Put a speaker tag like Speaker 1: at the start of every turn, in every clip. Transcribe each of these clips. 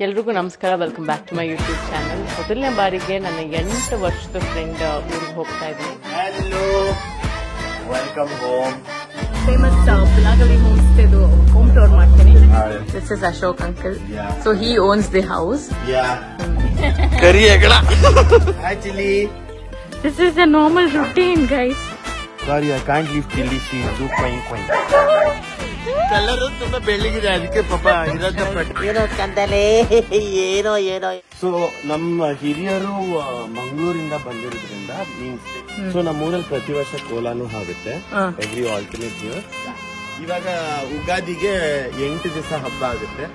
Speaker 1: ಎಲ್ರಿಗೂ ನಮಸ್ಕಾರ. Welcome back to my YouTube channel. ಮೊದಲನೇ ಬಾರಿಗೆ ನನ್ನ 8 ವರ್ಷದ ಫ್ರೆಂಡ್ ಊರಿಗೆ ಹೋಗ್ತಾ ಇದ್ದೀನಿ.
Speaker 2: Hello, welcome home.
Speaker 1: ಫೇಮಸ್ ಪಿಲಾಗಲಿ ಹೋಮ್ ಸ್ಟೇದು ಹೋಮ್ ಟೂರ್ ಮಾಡ್ತೀನಿ. This is Ashok uncle. So he owns the house.
Speaker 2: ಕರಿಯಗಳ actually
Speaker 1: this is a normal routine guys.
Speaker 2: Sorry, I can't leave Chili. She is queen. Colour ತುಂಬಾ ಬೆಳ್ಳಗಿದೆ, ಅದಕ್ಕೆ ಪಾಪ
Speaker 3: ಏನೋ ಕಂದಲೆ ಏನೋ ಏನೋ.
Speaker 2: ಸೊ ನಮ್ಮ ಹಿರಿಯರು ಮಂಗಳೂರಿಂದ ಬಂದಿರೋದ್ರಿಂದ ಮೀನ್ಸ್ ಸೊ ನಮ್ಮೂರಲ್ಲಿ ಪ್ರತಿ ವರ್ಷ ಕೋಲಾನು ಆಗುತ್ತೆ, ಎವ್ರಿ ಆಲ್ಟರ್ನೇಟ್ ಇಯರ್. ಇವಾಗ ಉಗಾದಿಗೆ 8 ದಿವಸ ಹಬ್ಬ ಆಗುತ್ತೆ.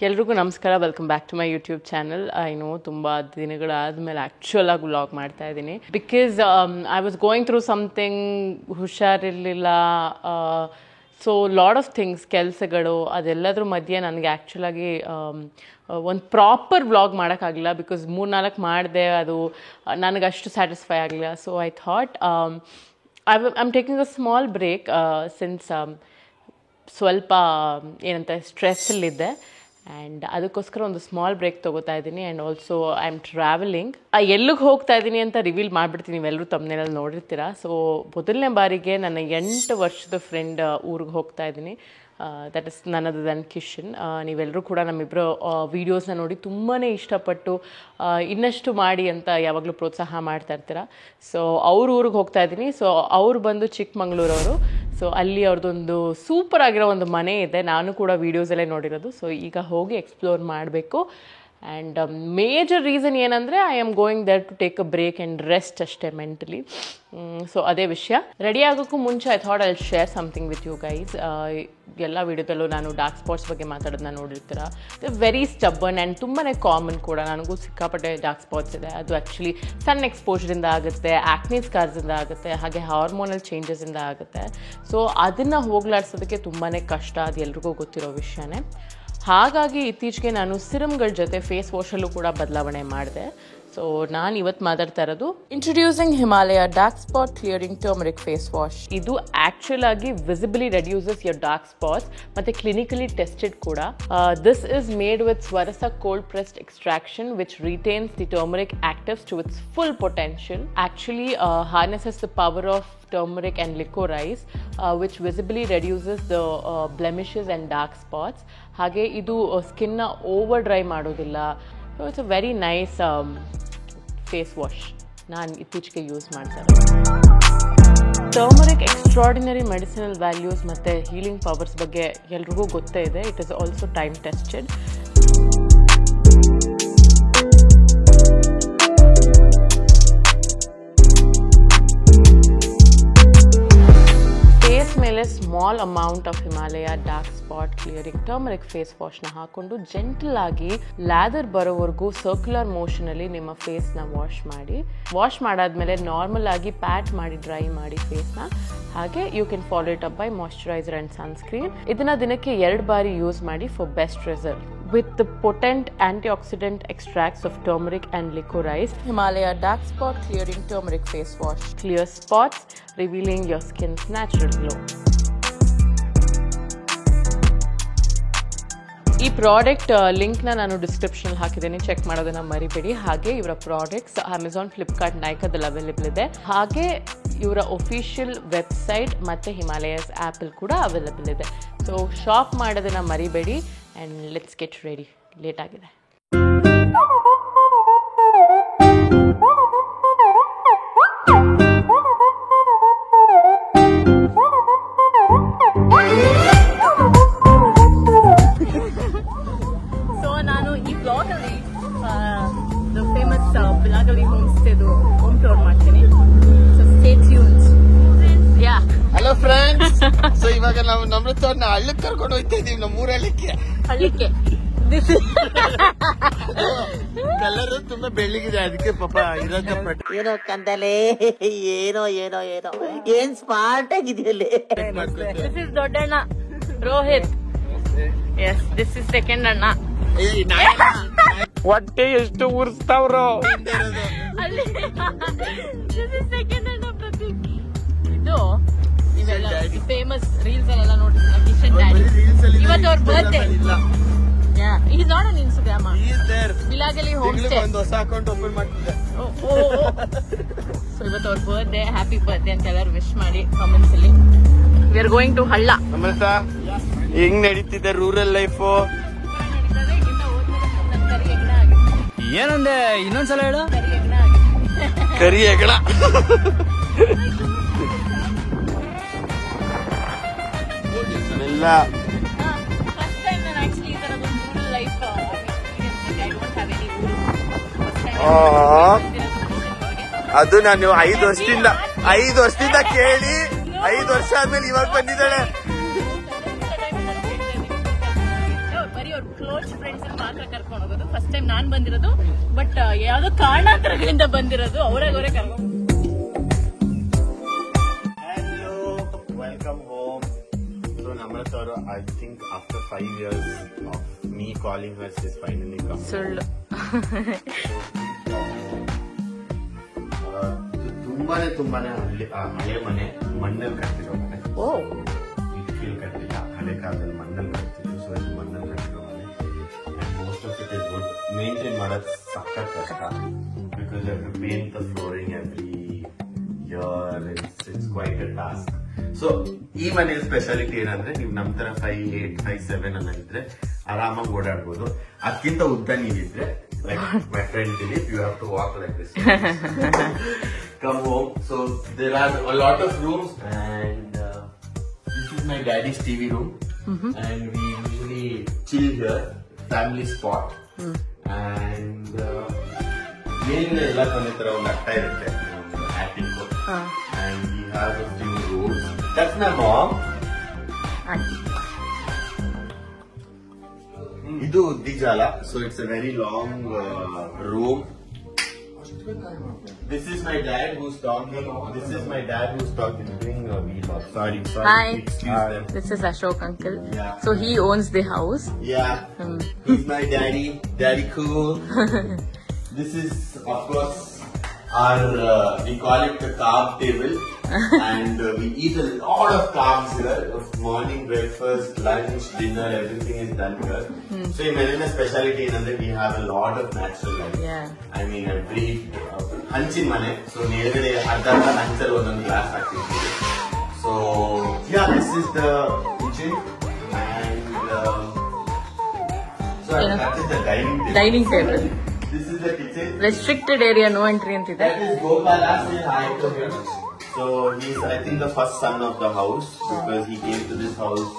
Speaker 1: ಎಲ್ರಿಗೂ ನಮಸ್ಕಾರ. Welcome back to my YouTube channel. I know ತುಂಬ ದಿನಗಳಾದ್ಮೇಲೆ ಆ್ಯಕ್ಚುಲ್ ಆಗಿ ವ್ಲಾಗ್ ಮಾಡ್ತಾ ಇದ್ದೀನಿ. Because I was going through something, ಹುಷಾರಿರಲಿಲ್ಲ. ಸೊ ಲಾಟ್ ಆಫ್ ಥಿಂಗ್ಸ್, ಕೆಲಸಗಳು, ಅದೆಲ್ಲದ್ರ ಮಧ್ಯೆ ನನಗೆ ಆ್ಯಕ್ಚುಲಾಗಿ ಒಂದು ಪ್ರಾಪರ್ ವ್ಲಾಗ್ ಮಾಡೋಕ್ಕಾಗಲಿಲ್ಲ. ಬಿಕಾಸ್ 3-4 ಮಾಡಿದೆ, ಅದು ನನಗಷ್ಟು ಸ್ಯಾಟಿಸ್ಫೈ ಆಗಲಿಲ್ಲ. So I thought I am taking a small break since ಸ್ವಲ್ಪ ಏನಂತ ಸ್ಟ್ರೆಸ್ಸಲ್ಲಿದ್ದೆ. ಆ್ಯಂಡ್ ಅದಕ್ಕೋಸ್ಕರ ಒಂದು ಸ್ಮಾಲ್ ಬ್ರೇಕ್ ತೊಗೋತಾ ಇದ್ದೀನಿ. And also I am travelling. ಎಲ್ಲಿಗೆ ಹೋಗ್ತಾ ಇದ್ದೀನಿ ಅಂತ ರಿವೀಲ್ ಮಾಡಿಬಿಡ್ತೀನಿ, ನೀವೆಲ್ಲರೂ ತಮ್ಮನೇಲಿ ನೋಡಿರ್ತೀರ. ಸೊ ಮೊದಲನೇ ಬಾರಿಗೆ ನನ್ನ 8 ವರ್ಷದ ಫ್ರೆಂಡ್ ಊರಿಗೆ ಹೋಗ್ತಾ ಇದ್ದೀನಿ. ದಟ್ ಇಸ್ ನನ್ ಅದರ್ ದನ್ ಕಿಶನ್. ನೀವೆಲ್ಲರೂ ಕೂಡ ನಮ್ಮಿಬ್ಬರು ವೀಡಿಯೋಸ್ನ ನೋಡಿ ತುಂಬಾ ಇಷ್ಟಪಟ್ಟು ಇನ್ನಷ್ಟು ಮಾಡಿ ಅಂತ ಯಾವಾಗಲೂ ಪ್ರೋತ್ಸಾಹ ಮಾಡ್ತಾ ಇರ್ತೀರ. ಸೊ ಅವ್ರ ಊರಿಗೆ ಹೋಗ್ತಾ ಇದ್ದೀನಿ. ಸೊ ಅವ್ರು ಬಂದು ಚಿಕ್ಕಮಂಗ್ಳೂರವರು. ಸೊ ಅಲ್ಲಿ ಅವ್ರದ್ದೊಂದು ಸೂಪರ್ ಆಗಿರೋ ಒಂದು ಮನೆ ಇದೆ, ನಾನು ಕೂಡ ವೀಡಿಯೋಸಲ್ಲೇ ನೋಡಿರೋದು. ಸೊ ಈಗ ಹೋಗಿ ಎಕ್ಸ್ಪ್ಲೋರ್ ಮಾಡಬೇಕು. ಆ್ಯಂಡ್ ಮೇಜರ್ ರೀಸನ್ ಏನಂದರೆ I am going there to take a break and rest ಅಷ್ಟೇ ಮೆಂಟಲಿ. ಸೊ ಅದೇ ವಿಷಯ. ರೆಡಿ ಆಗೋಕ್ಕೂ ಮುಂಚೆ I thought I will share something with you guys. ಎಲ್ಲ ವೀಡಿಯೋದಲ್ಲೂ ನಾನು ಡಾರ್ಕ್ ಸ್ಪಾಟ್ಸ್ ಬಗ್ಗೆ ಮಾತಾಡೋದನ್ನ ನೋಡಿರ್ತೀರ. ವೆರಿ ಸ್ಟಬ್ಬರ್ನ್ ಆ್ಯಂಡ್ ತುಂಬಾ ಕಾಮನ್ ಕೂಡ. ನನಗೂ ಸಿಕ್ಕಾಪಟ್ಟೆ ಡಾರ್ಕ್ ಸ್ಪಾಟ್ಸ್ ಇದೆ. ಅದು ಆ್ಯಕ್ಚುಲಿ ಸನ್ ಎಕ್ಸ್ಪೋಜರಿಂದ ಆಗುತ್ತೆ, ಆಕ್ನಿ ಸ್ಕಾರ್ಸಿಂದ ಆಗುತ್ತೆ, ಹಾಗೆ ಹಾರ್ಮೋನಲ್ ಚೇಂಜಸಿಂದ ಆಗುತ್ತೆ. ಸೊ ಅದನ್ನು ಹೋಗ್ಲಾಡ್ಸೋದಕ್ಕೆ ತುಂಬಾ ಕಷ್ಟ, ಅದು ಎಲ್ರಿಗೂ ಗೊತ್ತಿರೋ ವಿಷಯನೇ. ಹಾಗಾಗಿ ಇತ್ತೀಚೆಗೆ ನಾನು ಸಿರಮ್ಗಳ ಜೊತೆ ಫೇಸ್ ವಾಶಲ್ಲೂ ಕೂಡ ಬದಲಾವಣೆ ಮಾಡಿದೆ. ಸೊ ನಾನು ಇವತ್ತು ಮಾತಾಡ್ತಾ ಇರೋದು introducing Himalaya dark spot clearing turmeric face wash. ಇದು ಆಕ್ಚುಲ್ ಆಗಿ visibly reduces your dark spots ಮತ್ತೆ ಕ್ಲಿನಿಕಲಿ ಟೆಸ್ಟೆಡ್ ಕೂಡ. This is made with Swarasa cold pressed extraction which retains the turmeric actives to its full potential. Actually harnesses the power of turmeric and licorice, which visibly reduces the blemishes and dark spots. ಹಾಗೆ ಇದು ಸ್ಕಿನ್ನ over dry ಮಾಡೋದಿಲ್ಲ. So it's a very nice face wash. ನಾನು ಇತ್ತೀಚೆಗೆ use ಮಾಡ್ತಾರೆ. Turmeric extraordinary medicinal values ಮತ್ತು healing powers ಬಗ್ಗೆ ಎಲ್ರಿಗೂ ಗೊತ್ತೇ ಇದೆ. It is also time tested. ಮೇಲೆ small amount of Himalaya dark spot clearing turmeric face ವಾಶ್ನ ಹಾಕೊಂಡು ಜೆಂಟಲ್ ಆಗಿ ಲ್ಯಾದರ್ ಬರೋವರೆಗೂ ಸರ್ಕ್ಯುಲರ್ ಮೋಷನ್ ಅಲ್ಲಿ ನಿಮ್ಮ ಫೇಸ್ನ ವಾಶ್ ಮಾಡಿ. ವಾಶ್ ಮಾಡಾದ್ಮೇಲೆ ನಾರ್ಮಲ್ ಆಗಿ ಪ್ಯಾಟ್ ಮಾಡಿ ಡ್ರೈ ಮಾಡಿ ಫೇಸ್ನ. ಹಾಗೆ you can follow it up by moisturiser and sunscreen. ಇದನ್ನ ದಿನಕ್ಕೆ 2 ಬಾರಿ ಯೂಸ್ ಮಾಡಿ for best result. With the potent antioxidant extracts of turmeric and licorice, Himalaya Dark Spot Clearing Turmeric Face Wash clears spots, revealing your skin's natural glow. ಈ product ಲಿಂಕ್ನ ನಾನು ಡಿಸ್ಕ್ರಿಪ್ಷನಲ್ಲಿ ಹಾಕಿದ್ದೀನಿ, check ಮಾಡೋದನ್ನ ಮರಿಬೇಡಿ. ಹಾಗೆ ಇವರ ಪ್ರಾಡಕ್ಟ್ಸ್ ಅಮೆಝಾನ್, ಫ್ಲಿಪ್ಕಾರ್ಟ್, ನೈಕಾದಲ್ಲಿ ಅವೈಲೇಬಲ್ ಇದೆ. ಹಾಗೆ ಇವರ ಒಫಿಷಿಯಲ್ ವೆಬ್ಸೈಟ್ ಮತ್ತು ಹಿಮಾಲಯಸ್ ಆ್ಯಪಲ್ಲಿ ಕೂಡ ಅವೈಲೇಬಲ್ ಇದೆ. ಸೊ ಶಾಪ್ ಮಾಡೋದನ್ನ ಮರಿಬೇಡಿ. And let's get ready, late ಆಗಿದೆ. ಸೊ ನಾನು ಈ ಬ್ಲಾಗಲ್ಲಿ ಫೇಮಸ್ ಪಿಲಾಗಲಿ ಹೋಮ್ ಸ್ಟೇದು ಹೋಮ್ ಟೂರ್ ಮಾಡ್ತೀನಿ. So stay tuned. Yeah
Speaker 2: hello friends. So ಇವಾಗ ನಾವು ನಮ್ರತವ್ರನ್ನ ಹಳ್ಳಕ್ಕೆ ಕರ್ಕೊಂಡು ಹೋಗ್ತಾ ಇದೀವಿ, ನಮ್ಮ ಊರಳ್ಳಿಕ್ಕೆ.
Speaker 1: ಹಳ್ಳಿಕ್ಕೆ
Speaker 2: ಕಲರ್ ತುಂಬಾ ಬೆಳ್ಳಗಿದೆ, ಅದಕ್ಕೆ ಪಾಪ
Speaker 3: ಏನೋ ಕಂದಲೆ ಏನೋ ಏನೋ ಏನೋ ಏನ್ ಸ್ಮಾರ್ಟ್ ಆಗಿದೆಯಲ್ಲಿ.
Speaker 1: ದಿಸ್ ಇಸ್ ದೊಡ್ಡಣ್ಣ Rohit. Yes, this is second ಅಣ್ಣ.
Speaker 2: ಹೊಟ್ಟೆ ಎಷ್ಟು ಉರ್ಸ್ತಾವ್ರು.
Speaker 1: ಸೆಕೆಂಡ್ ಅಣ್ಣ ಪ್ರತೀಕ್. ಇದು ನೀವೆಲ್ಲ ಫೇಮಸ್ ರೀಲ್ಸ್ ಅಲ್ಲೆಲ್ಲ ನೋಡಿದ್ರೆ ಕಿಶನ್ ಡ್ಯಾಡಿ. your birthday.
Speaker 2: ಇಲ್ಲ.
Speaker 1: Yeah, he's not on Instagram.
Speaker 2: He is there.
Speaker 1: Vilagali
Speaker 2: ತಿಂಗ್ಳಿಗೆ
Speaker 1: homestay.
Speaker 2: ಒಂದು ಹೊಸ ಅಕೌಂಟ್ ಓಪನ್ ಮಾಡ್ತಿದ್ದೆ.
Speaker 1: ಸೊ ಇವತ್ತು ಅವ್ರ ಬರ್ತ್ಡೇ, ಹ್ಯಾಪಿ ಬರ್ತ್ಡೇ ಅಂತ ಎಲ್ಲರೂ ವಿಶ್ ಮಾಡಿ ಕಾಮೆಂಟ್ಸ್ ಅಲ್ಲಿ. ವಿ ಆರ್ ಗೋಯಿಂಗ್ ಟು ಹಳ್ಳ.
Speaker 2: ಅಮೃತ ಹೆಂಗ್ ನಡೀತಿದೆ ರೂರಲ್ ಲೈಫು?
Speaker 4: ಏನಂದೆ ಇನ್ನೊಂದ್ಸಲ ಹೇಳು.
Speaker 2: ಕರಿ ಹೆಗಣ. ಎಲ್ಲ ಅದು ನಾನು 5 ವರ್ಷದಿಂದ ಕೇಳಿ 5 ವರ್ಷ ಆದ್ಮೇಲೆ ಇವಾಗ ಬಂದಿದ್ದಾಳೆ.
Speaker 1: ಬರೀ ಅವ್ರ ಕ್ಲೋಸ್ ಫ್ರೆಂಡ್ಸ್ ಮಾತ್ರ ಕರ್ಕೊಂಡು ಹೋಗೋದು. ಫಸ್ಟ್ ಟೈಮ್ ನಾನ್ ಬಂದಿರೋದು, ಬಟ್ ಯಾವ್ದೋ ಕಾರಣಾಂತರಗಳಿಂದ ಬಂದಿರೋದು. ಅವರೇ ಕರ್ಕೊಂಡು.
Speaker 2: Hello, welcome home. So Namrata ಅವರು I think after 5 years of me calling her is finally come.
Speaker 1: ಸುಳ್ಳು.
Speaker 2: ತುಂಬಾನೇ ಹಳೆ ಮನೆ, ಮಣ್ಣಲ್ಲಿ ಕಟ್ಟಿರೋ ಮನೆ.
Speaker 1: ಓ,
Speaker 2: ಇಟ್ಕಿಲ್ ಕಟ್ಟಿಲ್ಲ, ಹಳೆ ಕಾಲದಲ್ಲಿ ಮಣ್ಣಲ್ಲಿ ಕಟ್ತಿದ್ರು. ಸೊ ಇದು ಮಣ್ಣಲ್ಲಿ ಕಟ್ಟಿರೋ ಮನೆ. And most of it is good. Maintain ಮಾಡೋದು ಸಖತ್ ಕಷ್ಟ. Because you have to paint the flooring every year. It's quite a task. So ಈ ಮನೆಯ ಸ್ಪೆಷಾಲಿಟಿ ಏನಂದ್ರೆ, ನೀವು ನಮ್ ತರ 5'8", 5'7" ಅನ್ನ ಇದ್ರೆ ಆರಾಮಾಗಿ ಓಡಾಡ್ಬೋದು. ಅದಕ್ಕಿಂತ ಉದ್ದ ನೀವಿದ್ರೆ, like my friend Dilip, you have to walk like this. Come home. So there are a lot of rooms, and this is my daddy's TV room, and we usually chill here, family spot. And ಮೇಲಿನ ಎಲ್ಲ ಮನೆ ತರ ಒಂದು ಅಟ್ಟ ಇರುತ್ತೆ, attic, and we have a few rooms. That's my mom. ಇದು ಉದ್ದಿಜಾಲ. So it's a very long room. This is my dad who's talking. This is my dad who's talking. Doing a vlog. Sorry.
Speaker 1: Hi.
Speaker 2: Excuse them.
Speaker 1: This is Ashok uncle.
Speaker 2: Yeah.
Speaker 1: So he owns the house.
Speaker 2: Yeah. He's my daddy. Daddy cool. This is, of course, our, we call it the carb table. And we eat a lot of carbs here. Morning, breakfast, lunch, dinner, everything is done here. So in Melina speciality is that we have a lot of natural light.
Speaker 1: Yeah.
Speaker 2: I mean, every hanchin mane. So nearly adda hanchal one glass activity. So yeah, this is the kitchen, and so that is the dining table.
Speaker 1: Dining table.
Speaker 2: This is the kitchen.
Speaker 1: Restricted area, no entry ಅಂತಿದೆ.
Speaker 2: That is Gopala. Say hi to him. So he's, I think, the first son of the house, because he came to this house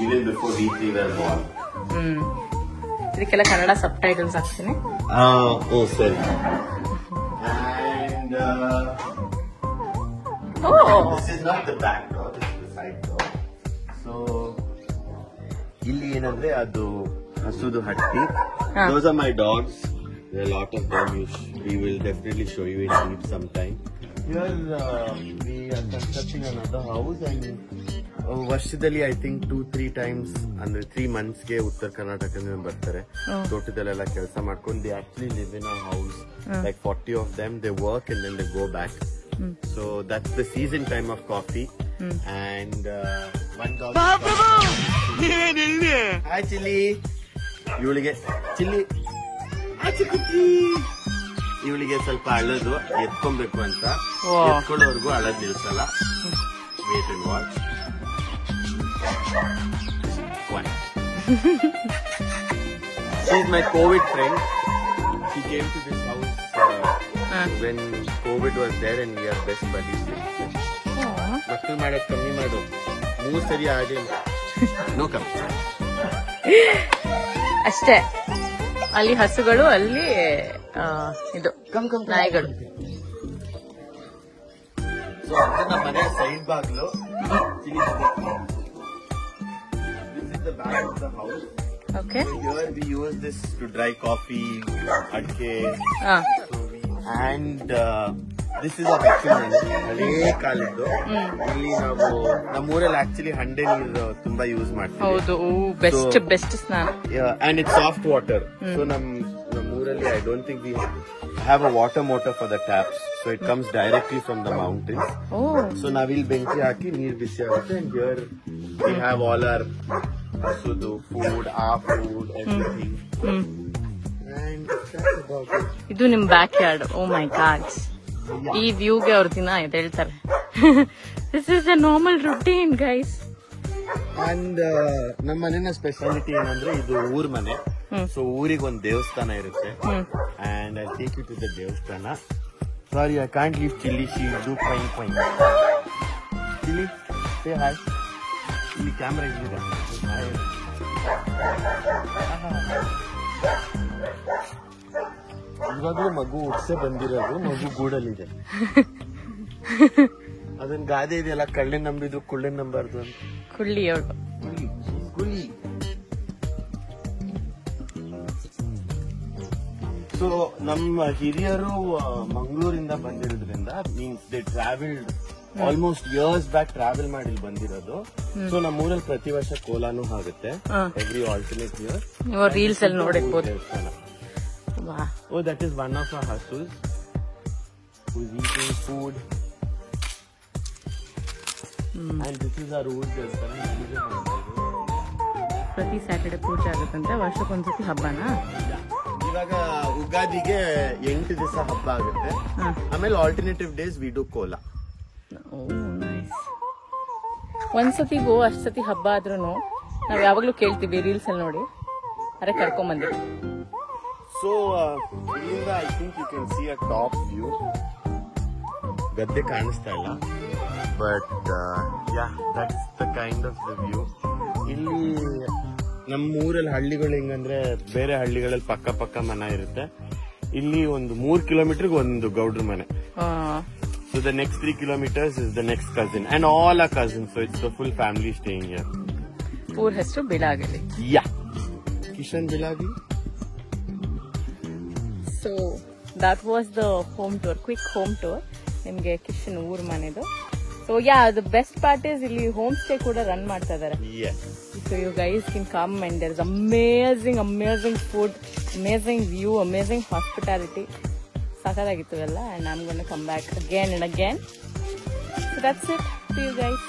Speaker 2: even before we three were born.
Speaker 1: ಇದಕ್ಕೆಲ್ಲ ಕನ್ನಡ ಸಬ್ titles ಹಾಕ್ತೀನಿ.
Speaker 2: Oh, sorry. And this is not the back door, this is the side door. So ಇಲ್ಲಿ ಏನಂದ್ರೆ ಅದು ಹಸುದು ಹಟ್ಟಿ. Those are my dogs. There are a lot of them. We will definitely show you in deep sometime. Here we are constructing another house, and ವರ್ಷದಲ್ಲಿ I think 2-3 times ಅಂದ್ರೆ 3 monthsಗೆ ಉತ್ತರ ಕರ್ನಾಟಕದಿಂದ ಬರ್ತಾರೆ. ತೋಟದಲ್ಲೆಲ್ಲ ಕೆಲಸ ಮಾಡ್ಕೊಂಡು they actually live in a house, like 40 of them. They work and then they go back. So that's the season time of coffee. And one dog. Hi Chili. ಇವಳಿಗೆ Chili ಇವಳಿಗೆ ಸ್ವಲ್ಪ ಅಳೋದು, ಎತ್ಕೊಬೇಕು ಅಂತ. ಎತ್ಕೊಳ್ಳೋವರೆಗೂ ಅಳದ್ ನಿಲ್ಸಲ್ಲ. Wait and watch. She is my COVID friend. She came to this house when COVID was there, and we are best buddies. ಮಕ್ಕಳು ಮಾಡೋದು ಕಮ್ಮಿ ಮಾಡು. 3 ಸರಿ ಆಗಿ ನೋ ಕಮ್ಮಿ
Speaker 1: ಅಷ್ಟೇ. ಅಲ್ಲಿ ಹಸುಗಳು, ಅಲ್ಲಿ ಇದು ನಾಯಿಗಳು.
Speaker 2: ಸೊ ಅದನ್ನ ಮನೆ ಸೈಡ್ ಬಾಗ್ಲು. This is the back of the house.
Speaker 1: Okay.
Speaker 2: Here we use this to dry coffee, adke. And this is a vacuum machine. ಹಳೇ ಕಾಲದ್ದು. ಇಲ್ಲಿ ನಾವು ನಮ್ಮೂರಲ್ಲಿ ಆಕ್ಚುಲಿ ಹಂಡೆ ನೀರು ತುಂಬಾ ಯೂಸ್ ಮಾಡ್ತೀವಿ.
Speaker 1: ಹೌದು, ಬೆಸ್ಟ್ ಸ್ನಾನ.
Speaker 2: And it's soft water. So ನಮ್ಮೂರಲ್ಲಿ I don't think we have a water motor for the taps. So it comes directly from the mountains. So ನಾವಿಲ್ಲಿ ಬೆಂಕಿ ಹಾಕಿ ನೀರು ಬಿಸಿ ಆಗುತ್ತೆ. And here we have all our ಹಸುದು food everything. And that's about it.
Speaker 1: ಇದು ನಿಮ್ backyard. Oh my god, ಈ ವ್ಯೂಗೆ ಅವ್ರ ದಿನ ಇದು ಹೇಳ್ತಾರೆ. This is a normal routine guys.
Speaker 2: And ನಮ್ಮ ಮನೆಯ ಸ್ಪೆಷಾಲಿಟಿ ಏನಂದ್ರೆ ಇದು ಊರ್ ಮನೆ. ಸೊ ಊರಿಗೆ ಒಂದು ದೇವಸ್ಥಾನ ಇರುತ್ತೆ. And I take you to the ದೇವಸ್ಥಾನ. Sorry, I can't leave Chili. She do fine fine. Chili, say hi. ಇಲ್ಲಿ ಕ್ಯಾಮ್ರಾ ಇಲ್ಲಿದೆ. ಇವಾಗಲೂ ಮಗು ಉಡ್ಸೆ ಬಂದಿರೋದು. ಮಗು ಗೂಡಲ್ಲಿದೆ. ಅದನ್ನ ಗಾದೆ ಇದೆಯಲ್ಲ, ಕಳ್ಳಿನ ನಂಬಿದ್ರು ಕುಳ್ಳಿನ ನಂಬಾರ್ದು ಅಂತ.
Speaker 1: ಕುಳ್ಳಿ ಅವಳು.
Speaker 2: ಗುಳಿ. ಸೊ ನಮ್ಮ ಹಿರಿಯರು ಮಂಗಳೂರಿಂದ ಬಂದಿರೋದ್ರಿಂದ means they travelled almost years back travel ಮಾಡಿ ಬಂದಿರೋದು. ಸೊ ನಮ್ಮ ಊರಲ್ಲಿ ಪ್ರತಿ ವರ್ಷ ಕೋಲಾನು ಆಗುತ್ತೆ. Every alternate year.
Speaker 1: ರೀಲ್ಸ್ ಅಲ್ಲಿ ನೋಡಿರ್ಬೋದು.
Speaker 2: Oh, that is one of our hustlers who's eating food. And this is our road.
Speaker 1: ಪ್ರತಿ ಸ್ಯಾಟರ್ಡೆ ಪೂಜೆ ಆಗುತ್ತಂತೆ. ವರ್ಷಕ್ಕೊಂದ್ಸತಿ ಹಬ್ಬನಾ?
Speaker 2: ಇವಾಗ ಉಗಾದಿಗೆ 8 ದಿವಸ ಹಬ್ಬ ಆಗುತ್ತೆ. ಆಮೇಲೆ ಆಲ್ಟರ್ನೇಟಿವ್ ಡೇಸ್ ವಿ ಡು ಕೋಲಾ.
Speaker 1: ಒಂದ್ಸತಿಗೂ ಅಷ್ಟ್ ಸತಿ ಹಬ್ಬ ಆದ್ರೂ ನಾವ್ ಯಾವಾಗ್ಲೂ ಕೇಳ್ತೀವಿ ರೀಲ್ಸ್ ಅಲ್ಲಿ ನೋಡಿ, ಅರೆ ಕರ್ಕೊಂಬಂದಿವಿ.
Speaker 2: ಸೊ ಇಲ್ಲಿಂದ I think you can see a top view. ಗದ್ದೆ ಕಾಣಿಸ್ತಾ ಇಲ್ಲ, but yeah that's the kind of the view. ಇಲ್ಲಿ ನಮ್ಮ ಊರಲ್ಲಿ ಹಳ್ಳಿಗಳು ಹೆಂಗಂದ್ರೆ ಬೇರೆ ಹಳ್ಳಿಗಳಲ್ಲಿ ಪಕ್ಕ ಮನೆ ಇರುತ್ತೆ. ಇಲ್ಲಿ ಒಂದು 3 ಕಿಲೋಮೀಟರ್ಗೆ ಒಂದು ಗೌಡ್ರ ಮನೆ. So the next 3 kilometers is the next cousin and all our cousins. So it's the full family staying here.
Speaker 1: ಊರ್ ಹೆಸರು ಬಿಳಾಗಲಿ.
Speaker 2: Yeah, Kishan Bilagi.
Speaker 1: So that was the home tour, quick home tour. ನಿಮ್ಗೆ ಕಿಶನ್ ಊರ್ ಮನೆದು. So yeah, the best part is ಇಲ್ಲಿ home stay ಕೂಡ run ಮಾಡ್ತಾ ಇದಾರೆ.
Speaker 2: Yes.
Speaker 1: So you guys can come and there's amazing food, amazing view, amazing hospitality. Sakadagiತ್ತು ಎಲ್ಲ, and I'm going to come back again and again. So that's it. See you guys.